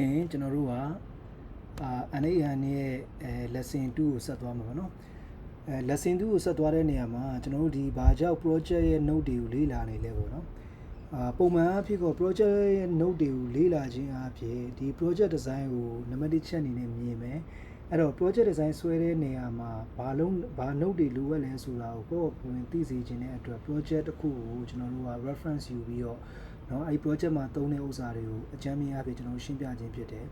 ကျွန်တော်တို့ကNAN ရဲ့lesson 2ကိုဆက်သွားမှာပေါ့နော် lesson 2ကိုဆက်သွားတဲ့နေရာမှာကျွန်တော်တို့ဒီဘာကြောင့် project ရဲ့ note တွေကိုလေ့လာနေလဲပေါ့နော်ပုံမှန်အဖြစ်က project ရဲ့ note တွေကိုလေ့လာခြင်းအပြင်ဒီ project design ကိုနံပါတ်1ချက်အနေနဲ့မြင်မယ်အဲ့တော့ project design ဆွဲတဲ့နေရာမှာဘာ note တွေလိုအပ်လဲဆိုတာကိုကိုယ်သိစေခြင်းတဲ့အတွက် project တစ်ခုကိုကျွန်တော်တို့က reference ယူပြီးတော့နော်အဲ့ project မှာသုံးတဲ့ဥစ္စာတွေကိုအကြမ်းမြင်အဖြစ်ကျွန်တော်ရှင်းပြခြင်းဖြစ်တယ်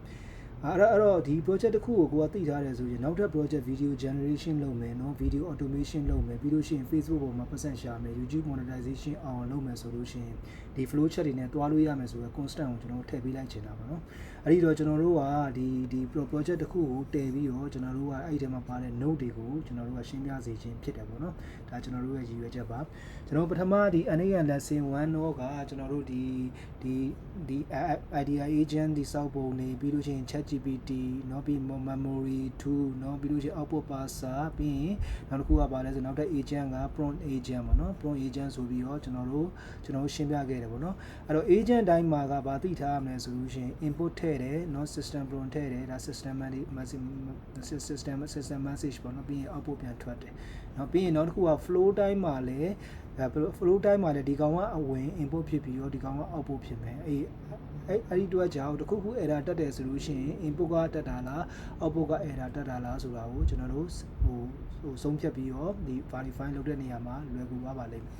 အဲ့တော့ဒီ project တစ်ခုကိုကိုယ်ကသိထားတယ်ဆိုရင်နောက်ထပ် project video generation လုပ်မယ်နော် video automation လုပ်မယ်ပြီးလို့ရှိရင် Facebook ပေါ်မှာပတ်စံရှာမယ် YouTube monetization အောင်လုပ်မယ်ဆိုလို့ရှိရင်ဒီ flow chart တွေနဲ့တွားလို့ရမယ်ဆိုတော့ constant ကိုကျွန်တော်ထည့်ပေးလိုက်ချင်တာပါနော်အဲ့ဒီတော့ကျွန်တော်တို့ကဒီ project တစ်ခုကိုတည်ပြီးတော့ကျွန်တော်တို့ကအဲ့ဒီထဲမှာပါတဲ့ note တွေကိုကျွန်တော်တို့ကရှင်းပြစေခြင်းဖြစ်တယ်ပေါ့နော်ဒါကျွန်တော်တို့ရဲ့ရည်ရွယ်ချက်ပါကျွန်တော်ပထမဒီ NAN lesson 1တော့ကကျွန်တော်တို့ဒီ idea agent ဒီစောက်ပုံနေပြီးလို့ရှိရင် ChatGPT เนาะပြီး memory 2เนาะပြီးလို့ရှိရင် output parser ပြီးရင်နောက်တစ်ခုကပါလဲဆိုနောက်ထပ် agent က prompt agent ပေါ့နော် prompt agent ဆိုပြီးတော့ကျွန်တော်တို့ရှင်းပြခဲ့တယ်ပေါ့နော်အဲ့တော့ agent တိုင်းမှာကဘာသိထားရမလဲဆိုလို့ရှိရင် input ထည့်တယ်เนาะ system prompt ထည့်တယ်ဒါ system message ပေါ့နော်ပြီးရင် output ပြန်ထွက်တယ်เนาะပြီးရင်နောက်တစ်ခုက flow တိုင်းမှာလဲflow တိုင်းမှာလဲဒီကောင်ကအဝင် input ဖြစ်ပြီးတော့ဒီကောင်က output ဖြစ်မယ်အဲ့ဒီတော့ကြောင့်တခုခု error တက်တယ်ဆိုလို့ရှိရင် input ကတက်တာလား output က error တက်တာလားဆိုတာကိုကျွန်တော်တို့ဆုံးဖြတ်ပြီးတော့ဒီ verify လုပ်တဲ့နေရာမှာလွယ်ကူသွားပါလိမ့်မယ်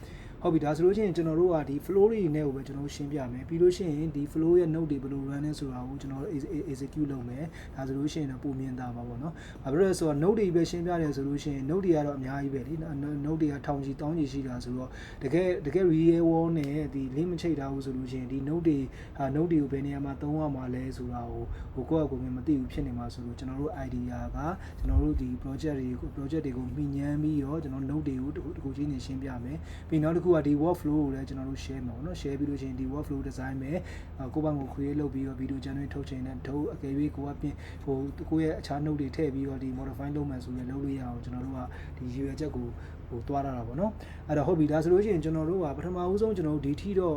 ဟုတ်ပြီဒါဆိုလို့ရှိရင်ကျွန်တော်တို့ကဒီ flow တွေနဲ့ကိုပဲကျွန်တော်ရှင်းပြမယ်ပြီးလို့ရှိရင်ဒီ flow ရဲ့ note တွေဘယ်လို run လဲဆိုတာကိုကျွန်တော်တို့ execute လုပ်မယ်ဒါဆိုလို့ရှိရင်တော့ပုံမြင်တာပါပေါ့နော်ဘာဖြစ်လို့လဲဆိုတော့ note တွေပဲရှင်းပြတယ်ဆိုလို့ရှိရင် note တွေကတော့အများကြီးပဲလေ note တွေကထောင်ချီတောင်းချီရှိတာဆိုတော့တကယ် real world နဲ့ဒီ link မချိတ်ထားဘူးဆိုလို့ရှိရင်ဒီ note တွေကိုဘယ်နေရာမှာသုံးရမှာလဲဆိုတာကိုကိုယ့်အကူမသိဘူးဖြစ်နေမှာဆိုလို့ကျွန်တော်တို့ idea ကကျွန်တော်တို့ဒီ project တွေကိုမှီညမ်းပြီးတော့ကျွန်တော် note တွေကိုတခုချင်းနေရှင်းပြမယ်ပြီးနောက်တစ်ခုကဒီ workflow ကိုလည်းကျွန်တော်တို့ share မှာပေါ့နော် share ပြီးလို့ရှိရင်ဒီ workflow design ပဲကိုယ့်ဘာကို create လုပ်ပြီးတော့ video generate ထုတ်ချိန်နဲ့အကယ်၍ကိုကပြင်ကိုယ့်ရဲ့အခြား note တွေထည့်ပြီးတော့ဒီ modify လုပ်မယ်ဆိုရင်လုပ်လို့ရအောင်ကျွန်တော်တို့ကဒီရည်ရွယ်ချက်ကိုသွားတာပေါ့နော်အဲ့တော့ဟုတ်ပြီဒါဆိုလို့ရှိရင်ကျွန်တော်တို့ကပထမဦးဆုံးကျွန်တော်တို့ဒီထီတော့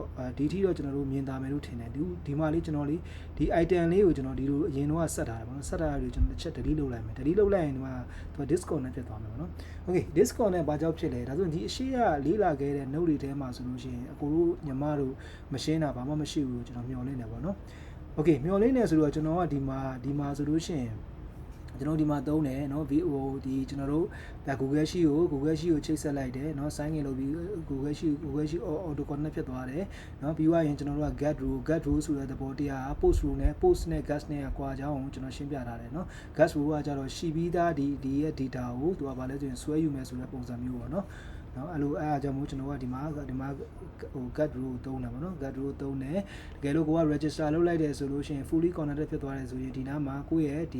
ကျွန်တော်တို့မြင်တာမယ်လို့ထင်တယ်ဒီမှာလေးကျွန်တော်လေးဒီ item လေးကိုကျွန်တော်ဒီလိုအရင်တော့ဆက်ထားတယ်ပေါ့နော်ဆက်ထားရတယ်ကျွန်တော်တစ်ချက် delete လုပ်လိုက်မယ် delete လုပ်လိုက်ရင်ဒီမှာသူက disconnect ဖြစ်သွားမယ်ပေါ့နော် okay disconnect ဘာကြောင့်ဖြစ်လဲဒါဆိုရင်ဒီအရှိကလေးလာခဲ့တဲ့ note တွေထဲမှာဆိုလို့ရှိရင်အကိုတို့ညီမတို့မရှင်းတာဘာမှမရှိဘူးကျွန်တော်မျှော်လင့်နေပေါ့နော် okay မျှော်လင့်နေဆိုတော့ကျွန်တော်ကဒီမှာဆိုလို့ရှိရင်ကျွန်တော်ဒီမှာသုံးတယ်เนาะဒီကျွန်တော်တို့ဒါ Google Sheet ကိုချိတ်ဆက်လိုက်တယ်เนาะ sign in လုပ်ပြီး Google Sheet auto connect ဖြစ်သွားတယ်เนาะပြီးသွားရင်ကျွန်တော်တို့က get row ဆိုတဲ့သဘောတရား post row နဲ့ post နဲ့ guest နဲ့ကွာကြောင်းကျွန်တော်ရှင်းပြထားတယ်เนาะ guest row ကကြတော့ရှိပြီးသားဒီရဲ့ data ကိုသူကဘာလဲဆိုရင်ဆွဲယူမယ်ဆိုတဲ့ပုံစံမျိုးပေါ့เนาะနော်အဲ့လိုအားကြောင့်မို့ကျွန်တော်ကဒီမှာget row သုံးတာပေါ့နော် get row သုံးတယ်တကယ်လို့ကိုက register လုပ်လိုက်တယ်ဆိုလို့ရှိရင် fully connected ဖြစ်သွားတယ်ဆိုရင်ဒီနားမှာကိုယ့်ရဲ့ဒီ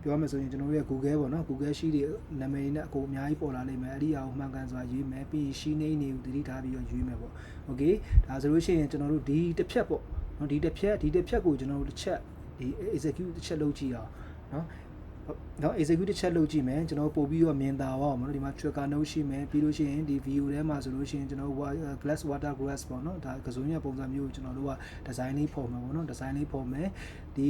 ပြောရမယ်ဆိုရင်ကျွန်တော်တို့ရဲ့ Google ပေါ့နော် Google Sheet တွေနာမည်နဲ့အကုန်အများကြီးပေါ်လာလိမ့်မယ်အဲ့ဒီအရာကိုမှန်ကန်စွာရွေးမယ်ပြီး sheet name တွေကိုတတိထားပြီးတော့ရွေးမယ်ပေါ့ okay ဒါဆိုလို့ရှိရင်ကျွန်တော်တို့ဒီတစ်ဖြတ်ပေါ့နော်ဒီတစ်ဖြတ်ကိုကျွန်တော်တို့တစ်ချက်ဒီ execute တစ်ချက်လုပ်ကြည့်အောင်နော်နော် execute တစ်ချက်လုပ်ကြည့်မယ်ကျွန်တော်ပို့ပြီးတော့မြင်သာပါအောင်နော်ဒီမှာ trigger node ရှိမယ်ပြီးလို့ရှိရင်ဒီ view ထဲမှာဆိုလို့ရှိရင်ကျွန်တော်glass water glass ပေါ့နော်ဒါကစုံရပုံစံမျိုးကိုကျွန်တော်တို့က design လေးဖော်မယ်ပေါ့နော် design လေးဖော်မယ်ဒီ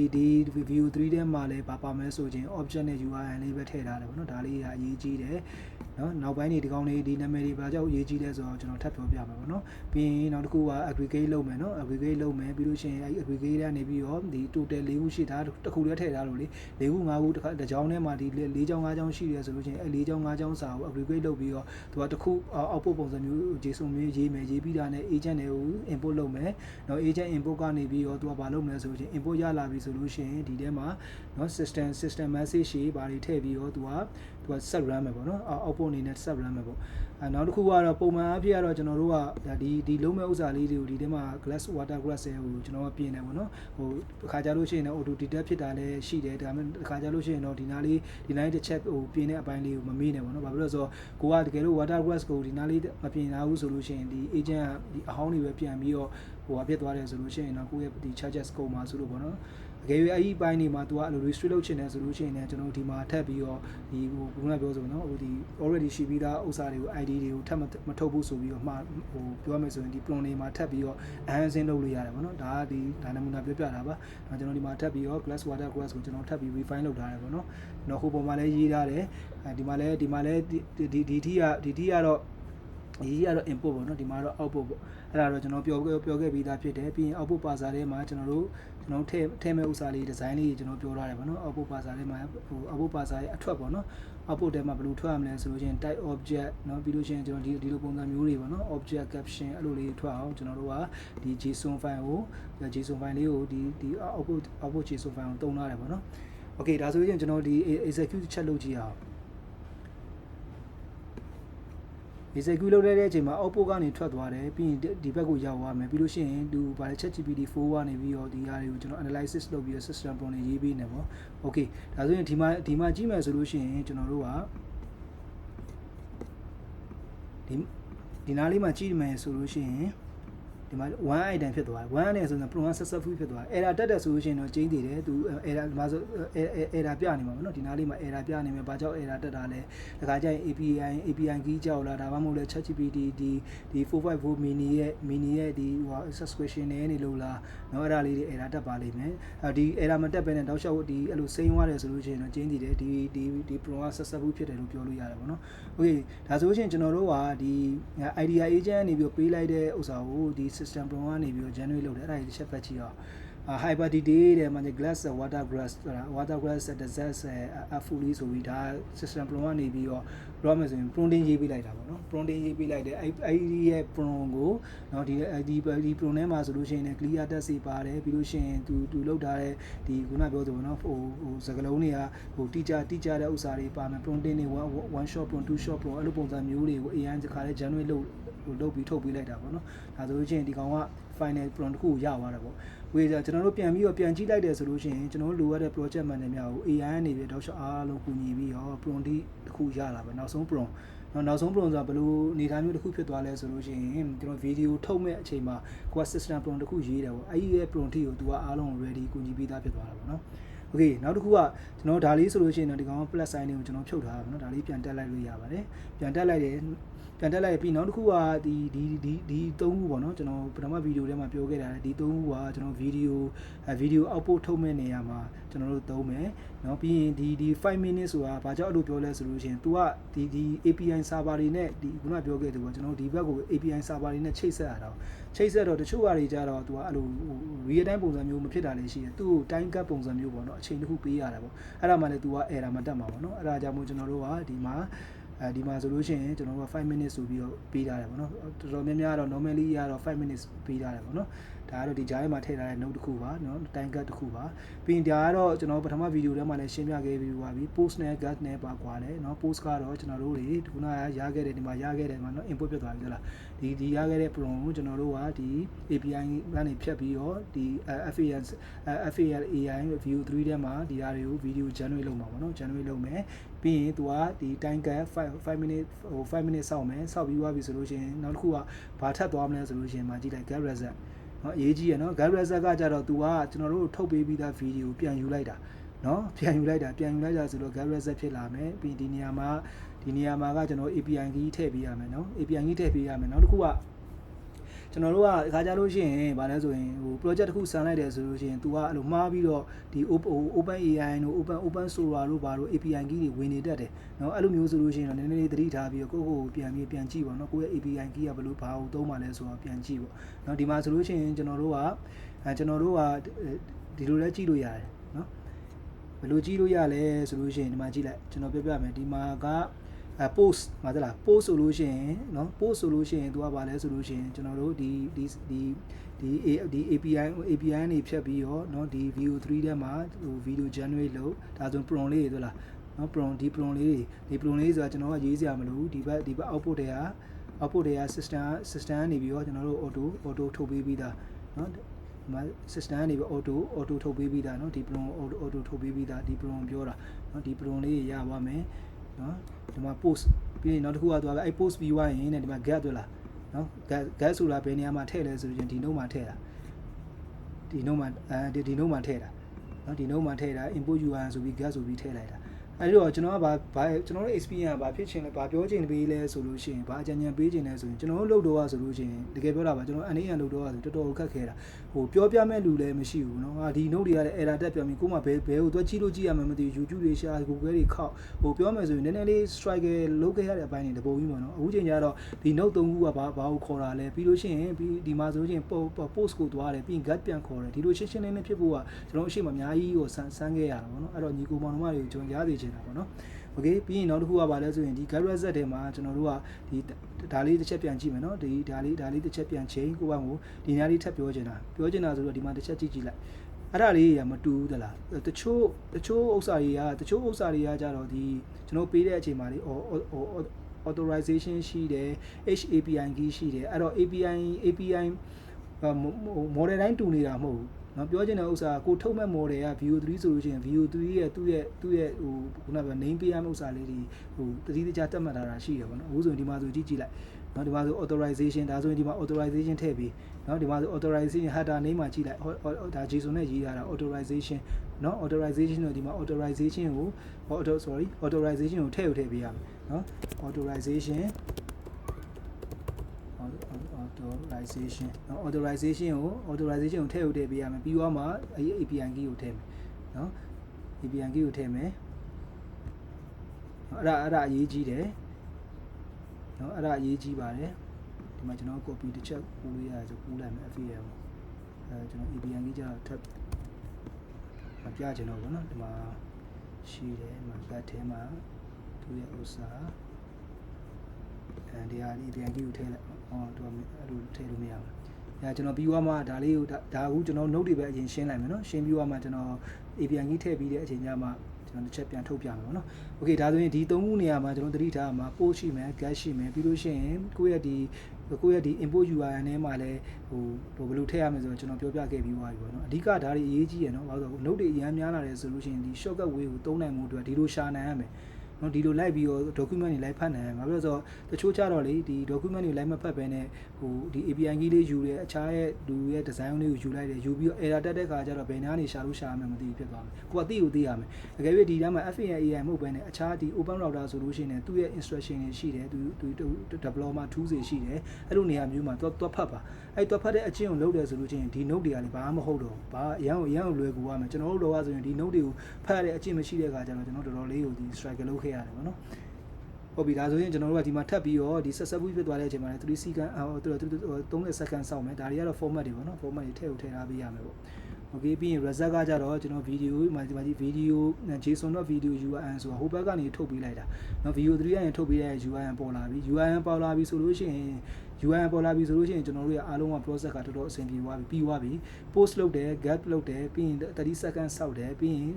view 3ထဲမှာလည်းပါမယ်ဆိုရင် object နဲ့ URL လေးပဲထည့်ထားတယ်ပေါ့နော်ဒါလေးကအရေးကြီးတယ်နော်နောက်ပိုင်းဒီကောင်လေးဒီနာမည်တွေဘာကြောင့်အရေးကြီးလဲဆိုတော့ကျွန်တော်ထပ်ပြောပြမှာပေါ့နော်ပြီးရင်နောက်တစ်ခုက aggregate လုပ်မယ်နော် aggregate လုပ်မယ်ပြီးလို့ရှိရင်အဲ့ aggregate ကနေပြီးတော့ဒီ total 4ခုရှိတာတစ်ခုတည်းထည့်ထားလို့လေ4ခု5ခုတစ်ကြောင်းထဲမှာဒီ4ကြောင်း5ကြောင်းရှိတယ်ဆိုလို့ရှိရင်အဲ့4ကြောင်း5ကြောင်းစာကို aggregate လုပ်ပြီးတော့သူကတစ်ခု output ပုံစံမျိုး JSON မျိုးရေးမယ်ရေးပြီးတာနဲ့ agent တွေကို input လုပ်မယ်နော် agent input ကနေပြီးတော့သူကဘာလုပ်မလဲဆိုလို့ရှိရင် input ရလာပြီဆိုလို့ရှိရင်ဒီထဲမှာနော် system message တွေဘာတွေထည့်ပြီးတော့သူက set run မယ်ပေါ့နော် output အနေနဲ့ set run မယ်ပေါ့နောက်တစ်ခုကတော့ပုံမှန်အဖြစ်ကတော့ကျွန်တော်တို့ကဒီလုံးမဲ့ဥစ္စာလေးတွေကိုဒီထဲမှာ glass water glass ကိုကျွန်တော်ကပြင်တယ်ပေါ့နော်အခါကြလို့ရှိရင်တော့ auto detect ဖြစ်တာလည်းရှိတယ်ဒါပေမဲ့အခါကြလို့ရှိရင်တော့ဒီနားလေးတစ်ချက်ပြင်တဲ့အပိုင်းလေးကိုမမေ့နဲ့ပေါ့နော်ဘာဖြစ်လို့လဲဆိုတော့ကိုကတကယ်လို့ water glass ကိုဒီနားလေးမပြင်ထားဘူးဆိုလို့ရှိရင်ဒီ agent ကဒီအဟောင်းတွေပဲပြန်ပြီးတော့ ဟိုအဖြစ်သွားတယ်ဆိုလို့ရှိရင်တော့ကိုယ့်ရဲ့ဒီ charges ကုန်မှာဆိုလို့ပေါ့နော်အကယ်၍အဲ့ဒီပိုင်းနေမှာသူကအဲ့လို restrict လုပ်ချင်တယ်ဆိုလို့ရှိရင်လည်းကျွန်တော်တို့ဒီမှာထပ်ပြီးတော့ဒီဟိုခုနကပြောဆိုနော်ဟိုဒီ already ရှိပြီးသားဥစ္စာတွေကို ID တွေကိုထပ်မထုတ်ဘူးဆိုပြီးတော့မှာဟိုပြောရမယ်ဆိုရင်ဒီ plon တွေမှာထပ်ပြီးတော့ enhancing လုပ်လို့ရတယ်ပေါ့နော်ဒါကဒီဒါနမူနာပြောပြတာပါကျွန်တော်ဒီမှာထပ်ပြီးတော့ glass water glass ကိုကျွန်တော်ထပ်ပြီး refine လုပ်ထားတယ်ပေါ့နော်ကျွန်တော်ဟိုပုံမှာလည်းရေးထားတယ်ဒီမှာလည်းဒီထီကတော့ရေးရတော့ input ပေါ့နော်ဒီမှာတော့ output ပေါ့အဲ့ဒါတော့ကျွန်တော်ပြောခဲ့ပြီးသားဖြစ်တယ်ပြီးရင် output parser ထဲမှာကျွန်တော်ထည့်မဲ့ဥစ္စာလေး design လေးကျွန်တော်ပြောထားတယ်ပေါ့နော် output parser ထဲမှာဟို output parser ရဲ့အထွက်ပေါ့နော် output ထဲမှာဘယ်လိုထွက်ရမလဲဆိုလို့ချင်း type object เนาะပြီးလို့ချင်းကျွန်တော်ဒီလိုပုံစံမျိုးတွေပေါ့နော် object caption အဲ့လိုလေးထွက်အောင်ကျွန်တော်တို့ကဒီ JSON file ကို JSON file လေးကိုဒီ output JSON file ကိုတုံးထားတယ်ပေါ့နော် okay ဒါဆိုရင်ကျွန်တော်ဒီ execute ချက်လုပ်ကြည့်အောင်execute လုပ်တဲ့အချိန်မှာ output ကနေထွက်သွားတယ်ပြီးရင်ဒီဘက်ကိုရောက်သွားမယ်ပြီးလို့ရှိရင်သူဗာလဲ ChatGPT 4ကနေပြီးတော့ဒီဟာတွေကိုကျွန်တော် analysis လုပ်ပြီးတော့ system prompt တွေရေးပေးနေပေါ့ okay ဒါဆိုရင်ဒီမှာကြည့်မယ်ဆိုလို့ရှိရင်ကျွန်တော်တို့ကဒီနားလေးမှာကြည့်မယ်ဆိုလို့ရှိရင်ဒီမှာ one item ဖြစ်သွားတယ် one နဲ့ဆိုရင် prompt successful ဖြစ်သွားတယ် error တက်တယ်ဆိုလို့ရှိရင်တော့ကျင်းတည်တယ်သူ error ဒီမှာဆို error ပြနေမှာပေါ့နော်ဒီနားလေးမှာ error ပြနေမယ်ဘာကြောင့် error တက်တာလဲတခါကျရင် API key ကြောက်လားဒါမှမဟုတ်လဲ ChatGPT ဒီ454 mini ရဲ့ဒီဟို subscription နဲ့နေလို့လားเนาะအဲ့ဒါလေးတွေ error တက်ပါလိမ့်မယ်ဒီ error မတက်ဘဲနဲ့တောက်လျှောက်ဒီအဲ့လိုစိမ့်သွားတယ်ဆိုလို့ရှိရင်တော့ကျင်းတည်တယ်ဒီ prompt successful ဖြစ်တယ်လို့ပြောလို့ရတယ်ပေါ့နော် okay ဒါဆိုလို့ရှိရင်ကျွန်တော်တို့ကဒီ idea agent ကနေပြီးပေးလိုက်တဲ့ဥစ္စာကိုဒီ system prompt ကနေပြီးတော့ generate လုပ်တယ်အဲ့ဒါကြီးချက်ဖတ်ကြည့်အောင်hyper detail တဲ့မှာ glass water glass ဆိုတာ water glass desert fully ဆိုပြီးဒါ system prompt ကနေပြီးတော့ ပြောမယ်ဆိုရင် prompt ရေးပေးလိုက်တာပေါ့နော် prompt ရေးပေးလိုက်တယ်အဲ့ဒီရဲ့ prompt ကိုเนาะဒီ prompt ထဲမှာဆိုလို့ရှိရင် clear text တွေပါတယ်ပြီးလို့ရှိရင်သူလောက်ထားတဲ့ဒီခုနပြောဆိုပေါ့နော်ဟိုစကားလုံးတွေကဟိုတိကျတဲ့ဥစ္စာတွေပါမယ် prompt တွေ one shot prompt two shot prompt အဲ့လိုပုံစံမျိုးတွေကို AI တခါလဲ generate လုပ်ပြီးထုတ်ပေးလိုက်တာပေါ့နော်ဒါဆိုလို့ရှိရင်ဒီကောင်က final prompt တစ်ခုကိုရသွားတယ်ပေါ့ဝေးကျွန်တော်တို့ပြန်ကြည့်လိုက်တယ်ဆိုလို့ရှိရင်ကျွန်တော်တို့လိုရတဲ့ project manager များကို AI ကနေပြီးတော့အားလုံးကူညီပြီးတော့ prompt တစ်ခုရလာပဲနောက်ဆုံး prompt နောက်ဆုံး prompt ဆိုတာဘယ်လိုအနေထားမျိုးတစ်ခုဖြစ်သွားလဲဆိုလို့ရှိရင်ကျွန်တော်ဗီဒီယိုထုတ်မဲ့အချိန်မှာကိုယ် system prompt တစ်ခုရေးတယ်ပေါ့အဲ့ဒီရဲ့ prompt ကိုသူကအားလုံး ready ကူညီပြီးသားဖြစ်သွားတာပေါ့နော် okay နောက်တစ်ခုကကျွန်တော်ဒါလေးဆိုလို့ရှိရင်တော့ဒီကောင် plus sign လေးကိုကျွန်တော်ဖြုတ်ထားတာပေါ့နော်ဒါလေးပြန်တက်လိုက်လို့ရပါတယ်ပြန်တက်လိုက်ပြီးနောက်တစ်ခုကဒီသုံးခုပေါ့နော်ကျွန်တော်ပထမဗီဒီယိုထဲမှာပြောခဲ့တာဒီသုံးခုကကျွန်တော်ဗီဒီယို output ထုတ်မဲ့နေရာမှာကျွန်တော်တို့သုံးမယ်เนาะပြီးရင်ဒီ5 minutes ဆိုတာဘာကြောင့်အဲ့လိုပြောလဲဆိုလို့ရှိရင် तू ကဒီ API server တွေနဲ့ဒီခုနပြောခဲ့တယ်ပေါ့ကျွန်တော်ဒီဘက်ကို API server တွေနဲ့ချိတ်ဆက်ရတာချိတ်ဆက်တော့တချို့ဟာတွေကြတော့ तू ကအဲ့လို real time ပုံစံမျိုးမဖြစ်တာလည်းရှိတယ်သူ့ကို time gap ပုံစံမျိုးပေါ့နော်အချိန်တစ်ခုပေးရတာပေါ့အဲ့ဒါမှလည်း तू က error မတက်မှာပေါ့နော်အဲ့ဒါကြောင့်မို့ကျွန်တော်တို့ကဒီမှာဆိုလို့ရှိရင်ကျွန်တော်တို့က5 minutes ဆိုပြီးတော့ပေးထားတယ်ပေါ့နော်တော်တော်များများတော့ normally ရတော့5 minutes ပေးထားတယ်ပေါ့နော်ဒါကတော့ဒီကြားထဲမှာထည့်ထားတဲ့ note တစ်ခုပါเนาะ time gap တစ်ခုပါပြီးရင်ဒါကတော့ကျွန်တော်ပထမဗီဒီယိုထဲမှာလည်းရှင်းပြခဲ့ပြီးပါပြီ post နဲ့ gap နဲ့ပါကွာတယ်เนาะ post ကတော့ကျွန်တော်တို့တွေခုနကရခဲ့တယ်ဒီမှာရခဲ့တယ်မှာเนาะ input ဖြစ်သွားပြီလားဒီရခဲ့တဲ့ prompt ကိုကျွန်တော်တို့ကဒီ API ကနေဖြတ်ပြီးတော့ဒီ FAL AI view 3ထဲမှာဒီဟာတွေကို video generate လုပ်မှာပေါ့เนาะ generate လုပ်မယ်ပြီးရင်သူကဒီ time gap 5 minute 5 minute စောင့်မယ်စောင့်ပြီးသွားပြီဆိုလို့ရှိရင်နောက်တစ်ခုကဘာထပ်သွားမလဲဆိုလို့ရှိရင်မှာကြည့်လိုက် gap result เนาะအရေးကြီးရနော် gap result ကကြတော့ तू ကကျွန်တော်တို့ထုတ်ပေးပြီးသားဗီဒီယိုပြန်ယူလိုက်တာเนาะပြန်ယူလိုက်တာဆိုတော့ gap result ဖြစ်လာမယ်ပြီးဒီနေရာမှာကကျွန်တော် API key ထည့်ပေးရမယ်เนาะ API key ထည့်ပေးရမယ်နောက်တစ်ခုကကျွန်တော်တို့ကအခါကြလို့ရှိရင်ဗာလဲဆိုရင်ဟို project တစ်ခုဆန်လိုက်တယ်ဆိုလို့ရှိရင် तू ကအဲ့လိုမှားပြီးတော့ဒီ open AI တို့ open Sora တို့ဘာလို့ API key တွေဝင်နေတတ်တယ်เนาะအဲ့လိုမျိုးဆိုလို့ရှိရင်တော့နည်းနည်းလေးသတိထားပြီးတော့ကိုယ့်ပြန်ကြည့်ပေါ့เนาะကိုယ့်ရဲ့ API key ကဘယ်လိုဘာကိုသုံးပါလဲဆိုတော့ပြန်ကြည့်ပေါ့เนาะဒီမှာဆိုလို့ရှိရင်ကျွန်တော်တို့ကဒီလိုလဲကြည့်လို့ရတယ်เนาะဘယ်လိုကြည့်လို့ရလဲဆိုလို့ရှိရင်ဒီမှာကြည့်လိုက်ကျွန်တော်ပြမယ်ဒီမှာကpost မှာသလား post ဆိုလို့ရှိရင်เนาะ post ဆိုလို့ရှိရင်သူကဘာလဲဆိုလို့ရှိရင်ကျွန်တော်တို့ဒီ API နေဖြတ်ပြီးတော့เนาะဒီ view 3ထဲမှာဟို video generate လုပ်ဒါဆို prompt လေးတွေသလားเนาะ prompt လေးဆိုတာကျွန်တော်ကရေးစရာမလိုဘူးဒီဘက် output တွေက system ကနေပြီးတော့ကျွန်တော်တို့ auto ထုတ်ပေးပြီးသားเนาะဒီမှာ system ကနေပြီး auto ထုတ်ပေးပြီးသားเนาะဒီ prompt auto ထုတ်ပေးပြီးသားဒီ prompt ပြောတာเนาะဒီ prompt လေးရပါမယ်เนาะဒီမှာ post ပြီးရင်နောက်တစ်ခုကသွားပဲအဲ့ post ပြီးသွားရင်ဒီမှာ gap တွေ့လား နော် gas ဆိုတာဘယ်နေရာမှာထည့်လဲဆိုရင်ဒီ node မှာထည့်တာဒီ node မှာဒီ node မှာထည့်တာနော်ဒီ node မှာထည့်တာ input URL ဆိုပြီး gas ဆိုပြီးထည့်လိုက်တာအဲ့တော့ကျွန်တော်ကကျွန်တော်တို့ experience ကဘာဖြစ်ချင်လဲဘာပြောချင်ပေးလဲဆိုလို့ရှိရင်ဘာအကြံဉာဏ်ပေးချင်လဲဆိုရင်ကျွန်တော်တို့လုပ်တော့ဆိုလို့ရှိရင်တကယ်ပြောတာပါကျွန်တော်အနေနဲ့လုပ်တော့ဆိုတော်တော်ခက်ခဲတာဟိုပြောပြမဲ့လူလည်းမရှိဘူးเนาะဒီ note တွေကလည်း error တက်ပြန်ပြီကိုမှဘယ်ကိုသွားကြည့်လို့ကြည့်ရမှမသိဘူး YouTube တွေရှာ Google တွေခောက်ဟိုပြောမယ်ဆိုရင်နည်းနည်းလေး strike လုပ်ခဲ့ရတဲ့အပိုင်းတွေတပုံကြီးပေါ့เนาะအခုချိန်ကျတော့ဒီ note 3ခုကဘာကိုခေါ်တာလဲပြီးလို့ရှိရင်ဒီမှာဆိုလို့ရှိရင် post ကိုသွားတယ်ပြီးရင် gut ပြန်ခေါ်တယ်ဒီလိုရှင်းရှင်းလင်းလင်းဖြစ်ဖို့ကကျွန်တော်အရှိမအများကြီးကိုစမ်းခဲ့ရတာပေါ့เนาะအဲ့တော့ညီကိုမောင်နှမတွေကိုကျွန်တော်ရားသေးချင်တာပေါ့เนาะโอเคပြီးရင်နောက်တစ်ခုကဘာလဲဆိုရင်ဒီ guide set ထဲမှာကျွန်တော်တို့ကဒီဒါလေးတစ်ချက်ပြန်ကြည့်မယ်เนาะဒီဒါလေးတစ်ချက်ပြန်ချိန်ကိုယ့်ဘာကိုဒီနေရာလေးထပ်ပြောချင်တာဆိုတော့ဒီမှာတစ်ချက်ကြည့်လိုက်အဲ့ဒါလေးရမတူဘူးသလားတချို့ဥစ္စာတွေကကြတော့ဒီကျွန်တော်ပေးတဲ့အချိန်မှာလေး authorization ရှိတယ် HAPI key ရှိတယ်အဲ့တော့ API model တိုင်းတူနေတာမဟုတ်ဘူးနော်ပြောချင်တဲ့ဥစ္စာကိုထုတ်မဲ့ model က VO3 ဆိုလို့ရှိရင် VO3 ရဲ့သူ့ရဲ့ဟိုခုနက name ပေးရမယ့်ဥစ္စာလေးတွေဟိုတတိတခြားတက်မှတ်ထားတာရှိတယ်ပေါ့နော်အခုဆိုရင်ဒီမှာဆိုကြည့်လိုက်နော်ဒီမှာဆို authorization ဒါဆိုရင်ဒီမှာ authorization ထည့်ပြီးနော်ဒီမှာဆို authorization header name မှာကြည့်လိုက်ဒါ JSON နဲ့ရေးထားတာ authorization နော် authorization တော့ဒီမှာ authorization ကို authorization ကိုထည့်ပေးရမယ်နော် authorization ကိုထည့်ပေးရမယ်ပြီးတော့မှ API key ကိုထည့်မယ်နော် API key ကိုထည့်မယ်အဲ့ဒါအရေးကြီးတယ်နော်အဲ့ဒါအရေးကြီးပါတယ်ဒီမှာကျွန်တော် copy တစ်ချက်ပို့လို့ရတယ်ဆိုပို့လိုက်မယ် FAL ကျွန်တော် API key ကျတော့ထပ်မပြချင်တော့ဘူးနော်ဒီမှာရှိတယ်ဒီမှာ back ထဲမှာသူရဲ့ဥစ္စာဒီဟာ API key ကိုထည့်လိုက်သူကအဲ့လိုထည့်လို့မရဘူးကျွန်တော်ပြီးသွားမှဒါလေးကိုဒါအခုကျွန်တော် note တွေပဲအရင်ရှင်းလိုက်မယ်နော်ရှင်းပြီးသွားမှကျွန်တော် API key ထည့်ပြီးတဲ့အချိန်ကျမှကျွန်တော်တစ်ချက်ပြန်ထုတ်ပြမယ်ပေါ့နော် Okay ဒါဆိုရင်ဒီ၃ခုနေရာမှာကျွန်တော်သတိထားရမှာ post ရှိမယ် get ရှိမယ်ပြီးလို့ရှိရင်ကိုယ့်ရဲ့ဒီ input URL ထဲမှာလည်းဟိုဘယ်လိုထည့်ရမလဲဆိုတော့ကျွန်တော်ပြောပြခဲ့ပြီးသွားပြီပေါ့နော်အဓိကဒါတွေအရေးကြီးရနော်ဘာလို့ဆိုတော့ note တွေအများများလာတယ်ဆိုလို့ရှိရင်ဒီ shortcut way ကိုသုံးနိုင်မှုအတွက်ဒီလိုရှာနိုင်ရမယ်နော်ဒီလိုလိုက်ပြီးတော့ document တွေလိုက်ဖတ်နိုင်မှာပြောဆိုတော့တချို့ကြတော့လေဒီ document တွေလိုက်မဖတ်ဘဲနဲ့ဟိုဒီ API key လေးယူတယ်အခြားရဲ့လူရဲ့ design လေးကိုယူလိုက်တယ်ယူပြီးတော့ error တက်တဲ့ခါကျတော့ဘယ်နားနေရှာလို့ရှာရမှန်းမသိဘူးဖြစ်သွားမယ်ကိုကသိရမယ်တကယ်၍ဒီထဲမှာ FAI မဟုတ်ဘဲနဲ့အခြားဒီ open router ဆိုလို့ရှိရင်သူ့ရဲ့ instruction တွေရှိတယ်သူ developer tools တွေရှိတယ်အဲ့လိုနေရာမျိုးမှာသွားဖတ်ပါအဲ့သွားဖတ်တဲ့အချင်းကိုလုပ်တယ်ဆိုလို့ရှိရင်ဒီ note တွေကလည်းဘာမှမဟုတ်တော့ဘာအရန်ကိုလွယ်ကူရမယ်ကျွန်တော်တို့တော့ဆိုရင်ဒီ note တွေကိုဖတ်ရတဲ့အချင်းမရှိတဲ့ခါကျတော့ကျွန်တော်တော်တော်လေးကိုဒီ strike လုပ်ခဲ့ရတယ်ပေါ့နော်ဟုတ်ပြီဒါဆိုရင်ကျွန်တော်တို့ကဒီမှာထပ်ပြီးတော့ဒီ successful ဖြစ်သွားတဲ့အချိန်မှာလည်း3 second 30 second စောင့်မယ်ဒါတွေကတော့ format တွေပေါ့နော် format တွေထည့်ထားပေးရမယ်ပေါ့ Okay ပြီးရင် result ကကြတော့ကျွန်တော် video မှာဒီမှာ video JSON.video URL ဆိုတာဟိုဘက်ကနေထုတ်ပေးလိုက်တာเนาะ video 3ကနေထုတ်ပေးတဲ့ URL ပေါ်လာပြီ URL ပေါ်လာပြီဆိုလို့ရှိရင်ကျွန်တော်တို့ရဲ့အားလုံးက process ကတော်တော်အဆင်ပြေသွားပြီပြီးသွားပြီ post လုပ်တယ် get လုပ်တယ်ပြီးရင်30 second စောက်တယ်ပြီးရင်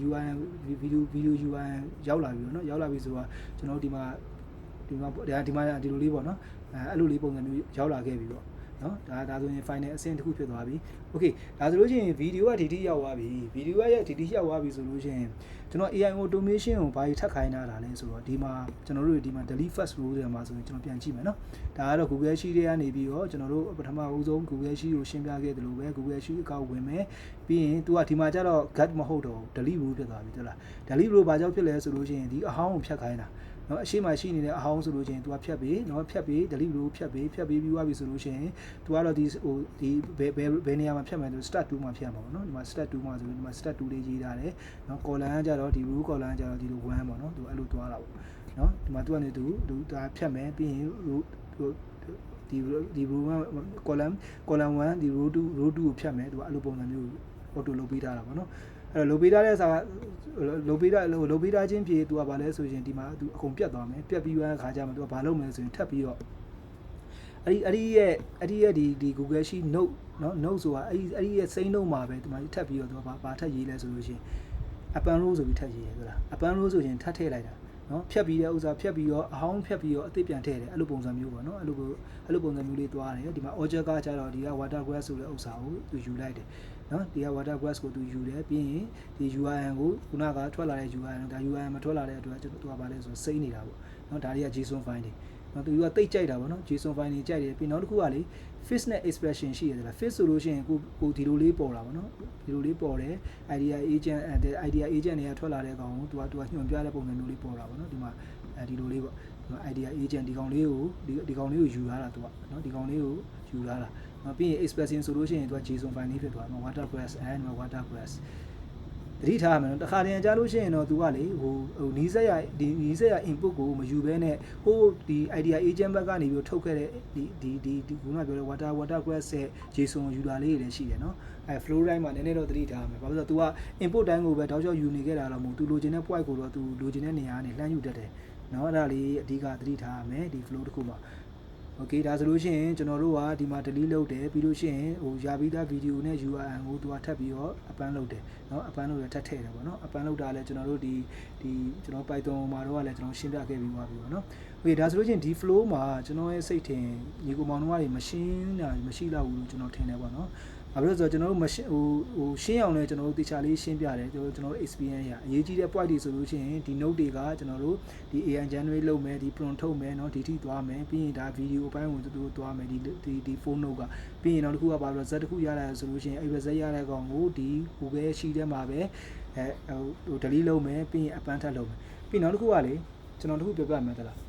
URL video URL ရောက်လာပြီเนาะရောက်လာပြီဆိုတော့ကျွန်တော်ဒီမှာဒီလိုလေးပေါ့เนาะအဲ့လိုလေးပုံစံမျိုးရောက်လာခဲ့ပြီပေါ့နော်ဒါဆိုရင် final အဆင့်တစ်ခုဖြစ်သွားပြီ Okay ဒါဆိုလို့ရှိရင်ဗီဒီယိုကဒီတိရောက်သွားပြီဗီဒီယိုရဲ့ဒီတိရောက်သွားပြီဆိုလို့ရှိရင်ကျွန်တော် AI automation ကိုဘာကြီးထပ်ခိုင်းတာလဲဆိုတော့ဒီမှာကျွန်တော်တို့ဒီမှာ delete first row တွေမှာဆိုရင်ကျွန်တော်ပြန်ကြည့်မယ်နော်ဒါကတော့ Google Sheet တွေကနေပြီးတော့ကျွန်တော်တို့ပထမဦးဆုံး Google Sheet ကိုရှင်းပြခဲ့သလိုပဲ Google Sheet အကောင့်ဝင်မယ်ပြီးရင်သူကဒီမှာကျတော့ get မဟုတ်တော့ delete row ဖြစ်သွားပြီဟုတ်လား delete row ဘာကြောင့်ဖြစ်လဲဆိုလို့ရှိရင်ဒီအဟောင်းကိုဖြတ်ခိုင်းတာနော်အရှိမရှိနေတဲ့အဟောင်းဆိုလို့ရှိရင် तू ကဖြတ်ပြီးနော်ဖြတ်ပြီး delete row ဖြတ်ပြီးပြီးသွားပြီဆိုလို့ရှိရင် तू ကတော့ဒီဟိုဒီဘယ်နေရာမှာဖြတ်မယ်ဆို start 2မှာဖြတ်မှာပေါ့နော်ဒီမှာ start 2မှာဆိုရင်ဒီမှာ start 2လေးရေးထားတယ်နော် column ကကြတော့ဒီ row column ကကြတော့ဒီလို1ပေါ့နော် तू အဲ့လိုသွားတာပေါ့နော်ဒီမှာ तू ကနေ तू ဒါဖြတ်မယ်ပြီးရင် row ဒီ row က column 1ဒီ row 2ကိုဖြတ်မယ် तू အဲ့လိုပုံစံမျိုး auto လုပ်ပေးထားတာပေါ့နော်အဲ့လိုပေးထားတဲ့စာလုပ်ပေးထားခြင်းဖြစ် तू ကဘာလဲဆိုရင်ဒီမှာ तू အကုန်ပြတ်သွားမယ်ပြတ်ပြီးရတဲ့ခါကျမှ तू ကဘာလုပ်မလဲဆိုရင်ထပ်ပြီးတော့အဲ့ဒီရဲ့ဒီ Google Sheet note နော် note ဆိုတာအဲ့ဒီရဲ့ same note မှာပဲဒီမှာထပ်ပြီးတော့ तू ဘာထပ်ရေးလဲဆိုလို့ရှိရင် append row ဆိုပြီးထပ်ရေးရဆိုတာ append row ဆိုရင်ထပ်ထည့်လိုက်တာနော်ဖြတ်ပြီးတဲ့ဥစ္စာဖြတ်ပြီးတော့အဟောင်းဖြတ်ပြီးတော့အသစ်ပြန်ထည့်တယ်အဲ့လိုပုံစံမျိုးပေါ့နော်အဲ့လိုပုံစံမျိုးလေးသွားတယ်ဒီမှာ object ကကြတော့ဒီက water grass ဆိုတဲ့ဥစ္စာကို तू ယူလိုက်တယ်နော်ဒီက water grass ကို तू ယူတယ်ပြီးရင်ဒီ URL ကိုခုနကထွက်လာတဲ့ URL ဒါ URL မထွက်လာတဲ့အတွက် तू ကဘာလဲဆိုစိမ့်နေတာပေါ့နော်ဒါတွေက JSON file တွေ နော်သူကတိတ်ကြိုက်တာပေါ့နော် JSON file တွေကြိုက်တယ်ပြီးနောက်တစ်ခုကလေ face နဲ့ expression ရှိရတယ်လား face ဆိုလို့ရှိရင်ကိုဒီလိုလေးပေါ်တာပေါ့နော်ဒီလိုလေးပေါ်တယ် idea agent တွေကထွက်လာတဲ့ကောင်ကိုသူကညွှန်ပြတဲ့ပုံစံမျိုးလေးပေါ်တာပေါ့နော်ဒီမှာဒီလိုလေးပေါ့ idea agent ဒီကောင်လေးကိုယူလာတာသူကနော်ဒီကောင်လေးကိုယူလာတာနော်ပြီးရင် expression ဆိုလို့ရှိရင်သူက JSON file လေးဖြစ်သွားမှာ watercress and watercress တတိထားမယ်နော်တခါတည်းကြားလို့ရှိရင်တော့သူကလေဟိုနီးစက်ရ input ကိုမယူဘဲနဲ့ဟိုဒီ idea agent ဘက်ကနေပြီးထုတ်ခဲ့တဲ့ဒီခုနပြောတဲ့ watercress ရဲ့ JSON ယူတာလေးတွေလည်းရှိတယ်နော်flow တိုင်းမှာနည်းနည်းတော့တတိထားမယ်ဘာလို့လဲဆိုတော့ तू က input တိုင်းကိုပဲတောက်လျှောက်ယူနေခဲ့တာတော့မဟုတ် तू လိုချင်တဲ့ point ကိုတော့ तू လိုချင်တဲ့နေရာကနေလှမ်းယူတတ်တယ်နော်အဲ့ဒါလေးအဓိကတတိထားရမယ်ဒီ flow တစ်ခုမှာokay ဒါဆိုလို့ရှိရင်ကျွန်တော်တို့ကဒီမှာ delete လုပ်တယ်ပြီးလို့ရှိရင်ဟိုရပြီးသား video နဲ့ URL ကိုသူကထပ်ပြီးတော့ append လုပ်တယ်เนาะ append လုပ်ရထပ်ထည့်တယ်ပေါ့เนาะ append လုပ်တာလည်းကျွန်တော်တို့ဒီကျွန်တော် Python မှာတော့လည်းကျွန်တော်ရှင်းပြခဲ့ပြီးသွားပြီပေါ့เนาะ okay ဒါဆိုလို့ရှိရင်ဒီ flow မှာကျွန်တော်ရဲ့စိတ်ထင်ညီကိုမောင်တို့ကမရှင်းတာမရှိတော့ဘူးလို့ကျွန်တော်ထင်တယ်ပေါ့เนาะဘာဖြစ်လို့ဆိုတော့ကျွန်တော်တို့ဟိုရှင်းအောင်လဲကျွန်တော်တို့တေချာလေးရှင်းပြတယ်ကျွန်တော်တို့ experience ရအရေးကြီးတဲ့ point တွေဆိုလို့ရှိရင်ဒီ note တွေကကျွန်တော်တို့ဒီ AI generate လုပ်မယ်ဒီ prompt ထုတ်မယ်เนาะဒီထိသွားမယ်ပြီးရင်ဒါ video အပိုင်းကိုတူသွားမယ်ဒီ phone note ကပြီးရင်နောက်တစ်ခုကဘာလို့ Z တစ်ခုရလာဆိုလို့ရှိရင်အဲ့ result ရတဲ့ကောင်ကိုဒီ Google Sheet ထဲမှာပဲဟို delete လုပ်မယ်ပြီးရင် append ထပ်လုပ်မယ်ပြီးနောက်တစ်ခုကလေကျွန်တော်တစ်ခုပြောပြမယ်တလား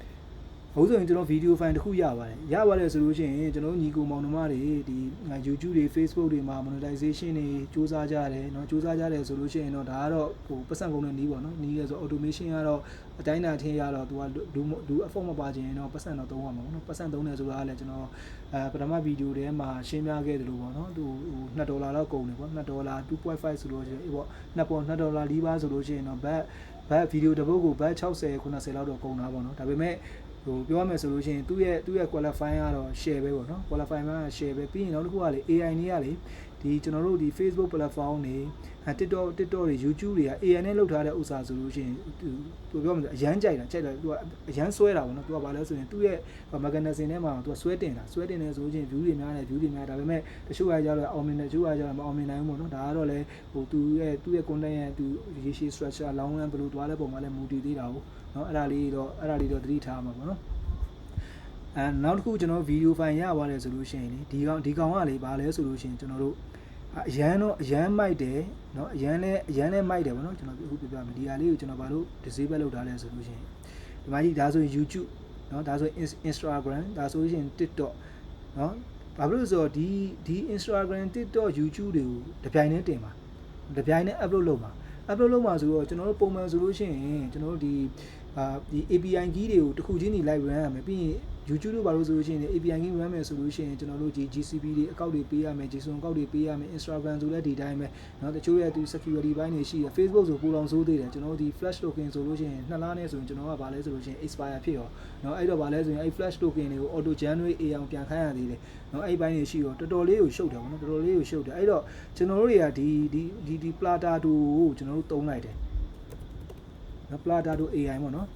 ဟုတ်ဆိုရင်ကျွန်တော် video file တစ်ခုရပါတယ်ဆိုလို့ရှိရင်ကျွန်တော်ညီကိုမောင်နှမတွေဒီ YouTube တွေ Facebook တွေမှာ monetization တွေစူးစမ်းကြတယ်เนาะစူးစမ်းကြတယ်ဆိုလို့ရှိရင်တော့ဒါကတော့ဟိုပတ်စံကုန်တဲ့နည်းပေါ့เนาะနည်းလဲဆို automation ကတော့အတိုင်းအတာထင်းရတော့သူကဒူ effort မပါခြင်းတော့ပတ်စံတော့သုံးရမှာပေါ့เนาะပတ်စံသုံးတယ်ဆိုတာကလည်းကျွန်တော်ပထမ video ထဲမှာရှင်းပြခဲ့တယ်လို့ပေါ့เนาะသူဟို$လောက်ကုန်တယ်ပေါ့$2.5ဆိုလို့ရှိရင်အေးပေါ့$2လီးပါဆိုလို့ရှိရင်တော့ဘတ် video တစ်ပုဒ်ကိုဘတ်60 90လောက်တော့ကုန်တာပေါ့เนาะဒါပေမဲ့ဟိုပြောရမယ်ဆိုလို့ရှိရင်သူ့ရဲ့ qualify ကတော့ share ပဲပေါ့နော် qualify မှာ share ပဲပြီးရင်နောက်တစ်ခုကလေ AI တွေကလေဒီကျွန်တော်တို့ဒီ Facebook platform တွေ TikTok တွေ YouTube တွေက AI နဲ့လုပ်ထားတဲ့ဥစ္စာဆိုလို့ရှိရင်သူပြောမှဆိုအရန်ကြိုက်တာသူကအရန်ဆွဲတာပေါ့နော်သူကဘာလဲဆိုရင်သူ့ရဲ့ mechanism ထဲမှာသူကဆွဲတင်တယ်ဆိုလို့ရှိရင် view တွေများတယ်ဒါပေမဲ့တချို့ကကြတော့အောင်မြင်တယ်တချို့ကကြတော့မအောင်မြင်နိုင်ဘူးပေါ့နော်ဒါကတော့လေဟိုသူ့ရဲ့ content ရဲ့သူရေရှည် structure long run ဘယ်လိုသွားလဲပုံမှာလဲမူတည်သေးတာဟုတ်နော်အဲ့ဒါလေးတော့သတိထားမှာပေါ့နော်နောက်တစ်ခုကျွန်တော် video file ရပါတယ်ဆိုလို့ရှိရင်ဒီကောင်ကလေဘာလဲဆိုလို့ရှိရင်ကျွန်တော်တို့အရန်မိုက်တယ်เนาะအရန်လဲမိုက်တယ်ဗောနော်ကျွန်တော်အခုပြပြမယ်ဒီဟာလေးကိုကျွန်တော်ဘာလို့ disable လုပ်ထားလဲဆိုလို့ရှိရင်ဒီမှာကြီးဒါဆိုရင် YouTube เนาะဒါဆိုရင် Instagram ဒါဆိုရင် TikTok เนาะဘာဖြစ်လို့ဆိုတော့ဒီ Instagram TikTok YouTube တွေကိုတစ်ပြိုင်တည်းတင်ပါတစ်ပြိုင်တည်း upload လုပ်မှာဆိုတော့ကျွန်တော်တို့ပုံမှန်ဆိုလို့ရှိရင်ကျွန်တော်တို့ဒီ API key တွေကိုတစ်ခုချင်းနေ live run ရမယ်ပြီးရင် YouTube တို့ဘာလို့ဆိုလို့ရှိရင် API key run မယ်ဆိုလို့ရှိရင်ကျွန်တော်တို့ဒီ GCP တွေအကောက်တွေပေးရမယ် JSON အကောက်တွေပေးရမယ် Instagram ဆိုလည်းဒီတိုင်းပဲเนาะတချို့ရဲ့ဒီ security ဘိုင်းတွေရှိတယ် Facebook ဆိုပိုလောင်ဆိုးသေးတယ်ကျွန်တော်တို့ဒီ flash token ဆိုလို့ရှိရင်2လနဲ့ဆိုရင်ကျွန်တော်ကဘာလဲဆိုလို့ရှိရင် expire ဖြစ်ရောเนาะအဲ့တော့ဘာလဲဆိုရင်အဲ့ flash token တွေကို auto generate အောင်ပြန်ခိုင်းရသေးတယ်เนาะအဲ့ဘိုင်းတွေရှိရောတော်တော်လေးကိုရှုပ်တယ်ဗောနော်တော်တော်လေးကိုရှုပ်တယ်အဲ့တော့ကျွန်တော်တို့တွေကဒီ Plata 2ကိုကျွန်တော်တို့သုံးလိုက်တယ်เนาะ Plata 2 AI ပေါ့เนาะ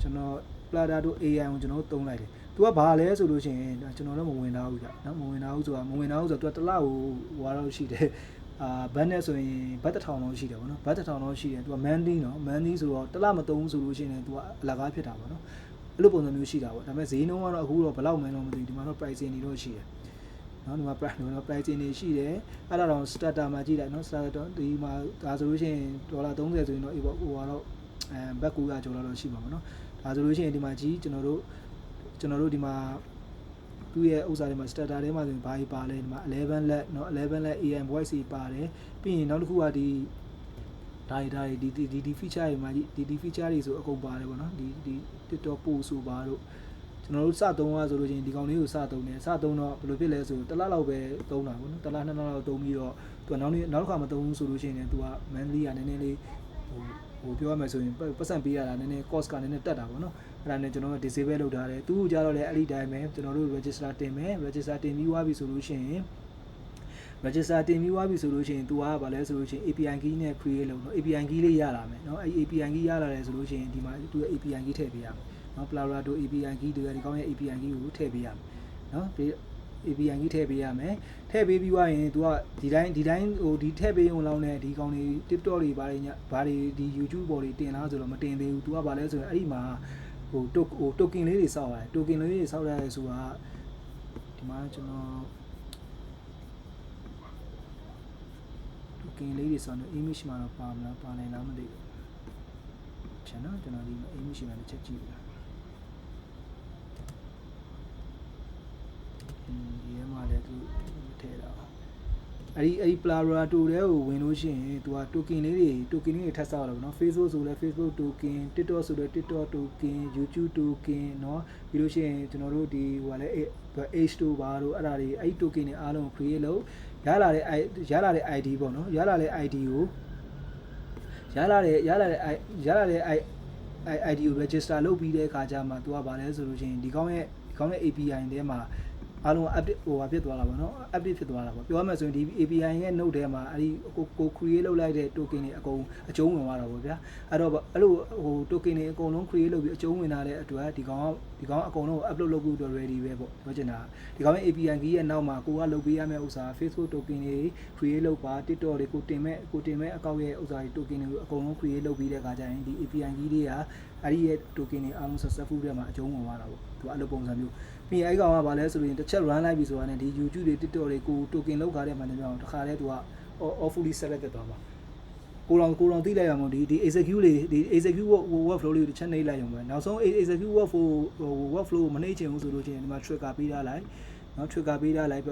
ကျွန်တော် Plata 2 AI ကိုကျွန်တော်တို့သုံးလိုက်တယ်သူကဘာလဲဆိုလို့ရှိရင်ကျွန်တော်လည်းမဝင်သားဘူးကြာနော်မဝင်သားဘူးဆိုတာသူကတစ်လကိုဟွာတော့ရှိတယ်ဘတ်နဲ့ဆိုရင်ဘတ်1000လောက်ရှိတယ်ဗောနော်ဘတ်1000လောက်ရှိတယ်သူက monthly နော် monthly ဆိုတော့တစ်လမသုံးဘူးဆိုလို့ရှိရင်သူကအလကားဖြစ်တာဗောနော်အဲ့လိုပုံစံမျိုးရှိတာဗောဒါပေမဲ့ဈေးနှုန်းကတော့အခုတော့ဘယ်လောက်မှန်းတော့မသိဘူးဒီမှာတော့ pricing တွေတော့ရှိတယ်နော်ဒီမှာ pricing တွေရှိတယ်အဲ့ဒါတော့ starter မှာကြည့်လိုက်နော် starter ဒီမှာဒါဆိုလို့ရှိရင်$30ဆိုရင်တော့အေးပေါ့ဟိုကတော့ဘတ်900ကျော်လောက်ရှိမှာဗောနော်ဒါဆိုလို့ရှိရင်ဒီမှာကြီးကျွန်တော်တို့ဒီမှာသူ့ရဲ့ဥစ္စာတွေမှာ starter ထဲမှာဆိုရင်ဘာကြီးပါလဲဒီမှာ11 let เนาะ11 let AI voice တွေပါတယ်ပြီးရင်နောက်တစ်ခုကဒီfeature တွေမှာဒီ feature တွေဆိုအကုန်ပါတယ်ပေါ့နော်ဒီ TikTok post ဆိုပါတော့ကျွန်တော်တို့စသုံးရဆိုလို့ချင်းဒီကောင်လေးကိုစသုံးတယ်စသုံးတော့ဘယ်လိုဖြစ်လဲဆိုတစ်လလောက်ပဲသုံးတာပေါ့နော်တစ်လ2လလောက်သုံးပြီးတော့သူကနောက်တစ်ခါမသုံးဘူးဆိုလို့ချင်းလည်းသူက monthly ကနည်းနည်းလေးဟိုပြောရမယ်ဆိုရင်ပတ်စံပေးရတာနည်းနည်း cost ကနည်းနည်းတက်တာပေါ့နော်အဲ့ဒါနဲ့ကျွန်တော်တို့ disable လုပ်ထားတယ်သူ့ကိုကြတော့လည်းအဲ့ဒီတိုင်းပဲကျွန်တော်တို့ register တင်မယ် register တင်ပြီးသွားပြီဆိုလို့ရှိရင် register တင်ပြီးသွားပြီဆိုလို့ရှိရင် तू ကဘာလဲဆိုလို့ရှိရင် API key နဲ့ create လုပ်တော့ API key လေးရလာမယ်เนาะအဲ့ API key ရလာတယ်ဆိုလို့ရှိရင်ဒီမှာသူ့ရဲ့ API key ထည့်ပေးရမယ်เนาะ Plata API key တွေဒီကောင်းရဲ့ API key ကိုထည့်ပေးရမယ်เนาะ API key ထည့်ပေးရမယ်ထည့်ပေးပြီးသွားရင် तू ကဒီတိုင်းဟိုဒီထည့်ပေးုံလောက်နဲ့ဒီကောင်းတွေ TikTok တွေဘာတွေဒီ YouTube ပေါ်တွေတင်လားဆိုတော့မတင်သေးဘူး तू ကဘာလဲဆိုရင်အဲ့ဒီမှာ token လေးတွေစောက်ရတယ် token လေးတွေစောက်ရတယ်ဆိုတာဒီမှာကျွန်တော် token လေးတွေစောက်နေ image မှာတော့ပါမလားပါနိုင်လားမသိဘူးကျွန်တော်ဒီ image မှာတစ်ချက်ကြည့်ပါဒီမှာလည်းသူထည့်တာအဲ့ဒီ Plara တူတဲ့ကိုဝင်လို့ရှိရင်သူက token လေးတွေထပ်ဆောက်ရတော့ဗောနော် Facebook ဆိုလဲ Facebook token TikTok ဆိုလဲ TikTok token YouTube token เนาะပြီးလို့ရှိရင်ကျွန်တော်တို့ဒီဟိုလဲ H2 ဘာတို့အဲ့ဒါတွေအဲ့ token တွေအားလုံး create လုပ်ရလာတဲ့ ID ပေါ့နော်ရလာတဲ့ ID ကိုရလာတဲ့ ID ကို register လုပ်ပြီးတဲ့အခါကျမှသူကဗာလဲဆိုလို့ရှိရင်ဒီကောင်းရဲ့ API ထဲမှာအားလုံး update ဖြစ်သွားတာပေါ့နော် update ဖြစ်သွားတာပေါ့ပြောရမယ်ဆိုရင်ဒီ API ရဲ့ node ထဲမှာအဲ့ဒီကို create လုပ်လိုက်တဲ့ token တွေအကုန်အကျုံးဝင်သွားတာပေါ့ဗျာအဲ့တော့အဲ့လိုtoken တွေအကုန်လုံး create လုပ်ပြီးအကျုံးဝင်လာတဲ့အတွက်ဒီကောင်အကုန်လုံး upload လုပ်ဖို့အတွက် ready ပဲပေါ့ပြောချင်တာဒီကောင်ရဲ့ API key ရဲ့နောက်မှာကိုကလုပ်ပေးရမယ့်ဥစ္စာ Facebook token တွေ create လုပ်ပါ TikTok တွေကိုတင်မဲ့အကောင့်ရဲ့ဥစ္စာတွေ token တွေကိုအကုန်လုံး create လုပ်ပြီးတဲ့အခါကျရင်ဒီ API key တွေကအဲ့ဒီရဲ့ token တွေအားလုံး successful ထဲမှာအကျုံးဝင်သွားတာပေါ့သူအဲ့လိုပုံစံမျိုးပြီးအဲ့ကောင်ကဘာလဲဆိုရင်တစ်ချက် run လိုက်ပြီဆိုတာနဲ့ဒီ YouTube တွေ TikTok တွေကို token လောက်ခါတဲ့မှန်တယ်ပြောအောင်တခါတည်းသူက fully selected သွားမှာကိုတော်သိလိုက်ရမှာဒီ execute workflow လေးကိုတစ်ချက်နှိပ်လိုက်ရုံပဲနောက်ဆုံး execute workflow မနှိပ်ချင်ဘူးဆိုလို့ရှိရင်ဒီမှာ trigger ပေးထားလိုက်နော် trigger ပေးထားလိုက်ဘ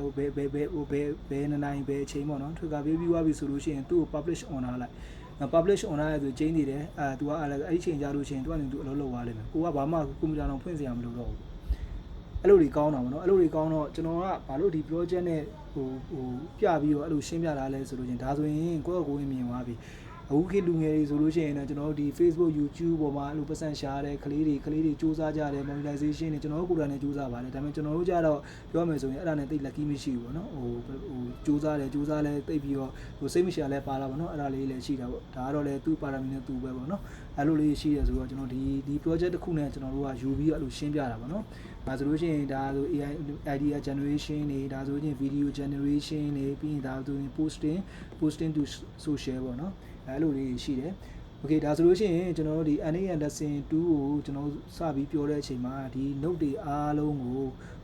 ယ်နိုင်ဘယ်အချိန်ပေါ့နော် trigger ပေးပြီးသွားပြီဆိုလို့ရှိရင်သူ့ကို publish on ထားလိုက်publish on ရဆိုချိန်နေတယ်သူကအဲ့ဒီချိန်ကြလို့ရှိရင်သူကနေသူအလုပ်လုပ်သွားလိမ့်မယ်ကိုကဘာမှကွန်ပျူတာတော့ဖွင့်စရာမလိုတော့ဘူးအဲ့လိုတွေကောင်းတာပေါ့နော်အဲ့လိုတွေကောင်းတော့ကျွန်တော်ကဘာလို့ဒီ project နဲ့ဟိုပြပြီးတော့အဲ့လိုရှင်းပြတာလဲဆိုလို့ချင်းဒါဆိုရင်ကိုယ့်မြင်သွားပြီအခုခေတ်လူငယ်တွေဆိုလို့ရှိရင်တော့ကျွန်တော်တို့ဒီ Facebook YouTube ပေါ်မှာအဲ့လိုပတ်စံရှာတဲ့ကလေးတွေစူးစမ်းကြတယ် monetization တွေကျွန်တော်တို့ကိုယ်တိုင်နဲ့စူးစမ်းပါတယ်ဒါပေမဲ့ကျွန်တော်တို့ကြတော့ပြောမယ်ဆိုရင်အဲ့ဒါနဲ့တိတ် lucky မရှိဘူးပေါ့နော်ဟိုစူးစမ်းလဲတိတ်ပြီးတော့ဟိုစိတ်မရှာလဲပါလာပေါ့နော်အဲ့ဒါလေးလည်းရှိတာပေါ့ဒါကတော့လေသူ့ပါရမီနဲ့သူ့ပဲပေါ့နော်အဲ့လိုလေးရှိရဆိုတော့ကျွန်တော်ဒီ project တစ်ခုနဲ့ကျွန်တော်တို့ကယူပြီးတော့အဲ့လိုရှင်းပြတာပေါ့နော်ဒါဆိုလို့ရှိရင်ဒါဆို AI idea generation တွေဒါဆိုရင် video generation တွေပြီးရင်ဒါဆိုရင် posting to social ပေါ့နော်အဲ့လိုလေးရှိတယ် okay ဒါဆိုလို့ရှိရင်ကျွန်တော်တို့ဒီ NAN lesson 2ကိုကျွန်တော်စပြီးပြောတဲ့အချိန်မှာဒီ note တွေအားလုံးကို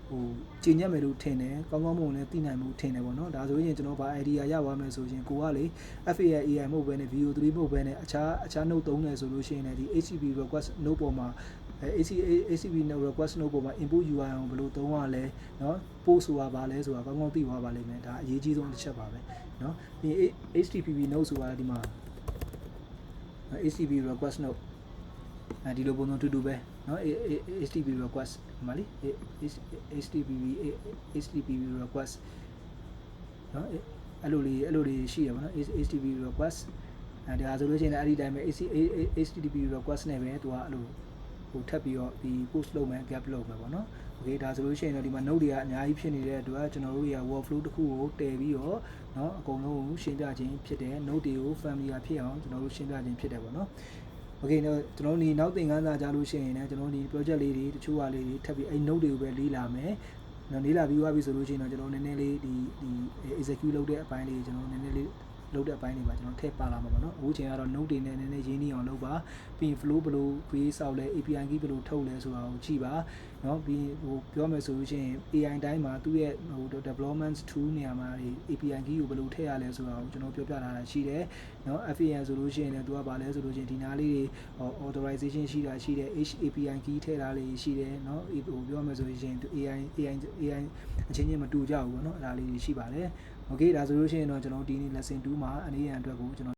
ဟိုကျင့်ညက်မယ်လို့ထင်တယ်ကောင်းမွန်လည်းသိနိုင်မှုထင်တယ်ပေါ့နော်ဒါဆိုရင်ကျွန်တော်ဗာ idea ရပါမယ်ဆိုရင်ကိုကလေ FAI AI မဟုတ်ဘဲနဲ့ VO3 မဟုတ်ဘဲနဲ့အခြား note သုံးတယ်ဆိုလို့ရှိရင်လည်းဒီ HTTP request note ပေါ်မှာ HTTP request note ပေါ်မှာ input UI အောင်ဘယ်လိုသုံးရလဲเนาะ post ဆိုတာဗာလဲဆိုတာကောင်းသိသွားပါလိမ့်မယ်ဒါအရေးကြီးဆုံးတစ်ချက်ပါပဲเนาะဒီ HTTP note ဆိုတာဒီမှာ HTTP request note ဒီလိုပုံစံတူပဲเนาะ HTTP request မှာလေ HTTP request เนาะအဲ့လိုလေးရှိရပါတော့ HTTP request ဒါဆိုလို့ရှိရင်အဲ့ဒီတိုင်းပဲ HTTP request နဲ့ပဲသူကအဲ့လိုဟိုထပ်ပြီးတော့ဒီ post လုပ်မယ် gap လုပ်မယ်ပေါ့နော် okay ဒါဆိုလို့ရှိရင်တော့ဒီမှာ note တွေကအများကြီးဖြစ်နေတဲ့အတွက်ကျွန်တော်တို့တွေက workflow တစ်ခုကိုတည်ပြီးတော့เนาะအကုန်လုံးကိုရှင်းပြခြင်းဖြစ်တယ် note တွေကို familiar ဖြစ်အောင်ကျွန်တော်တို့ရှင်းပြခြင်းဖြစ်တယ်ပေါ့နော် okay တော့ကျွန်တော်ဒီနောက်သင်ခန်းစာကြားလို့ရှိရင်လည်းကျွန်တော်ဒီ project လေးတွေတချို့ဟာလေးတွေထပ်ပြီးအဲ့ note တွေကိုပဲလေ့လာမယ်နော်လေ့လာပြီးသွားပြီဆိုလို့ရှိရင်တော့ကျွန်တော်နည်းနည်းလေးဒီ execute လုပ်တဲ့အပိုင်းလေးကျွန်တော်နည်းနည်းလေးလုပ်တဲ့အပိုင်းတွေပါကျွန်တော်ထည့်ပါလာမှာပေါ့နော်အခုချိန်ကတော့ note တွေနဲ့နည်းနည်းရင်းနှီးအောင်လုပ်ပါပြီးရင် flow ဘယ်လို create ဆောက်လဲ API key ဘယ်လိုထုတ်လဲဆိုတာကိုကြည့်ပါเนาะပြီးဟိုပြောမယ်ဆိုလို့ရှိရင် AI တိုင်းမှာသူ့ရဲ့ဟို development tool နေရာမှာ API key ကိုဘယ်လိုထည့်ရလဲဆိုတာကိုကျွန်တော်ပြောပြထားတာရှိတယ်เนาะ FAN ဆိုလို့ရှိရင်လည်းသူကဘာလဲဆိုလို့ရှိရင်ဒီနားလေးတွေ authorization ရှိတယ် API key ထည့်ထားလေးရှိတယ်เนาะဟိုပြောမယ်ဆိုရင် AI အချင်းချင်းမတူကြဘူးပေါ့เนาะအဲ့ဒါလေးရှိပါတယ် okay ဒါဆိုလို့ရှိရင်တော့ကျွန်တော်ဒီနေ့ lesson 2မှာအနေရန်အတွက်ကိုကျွန်တော်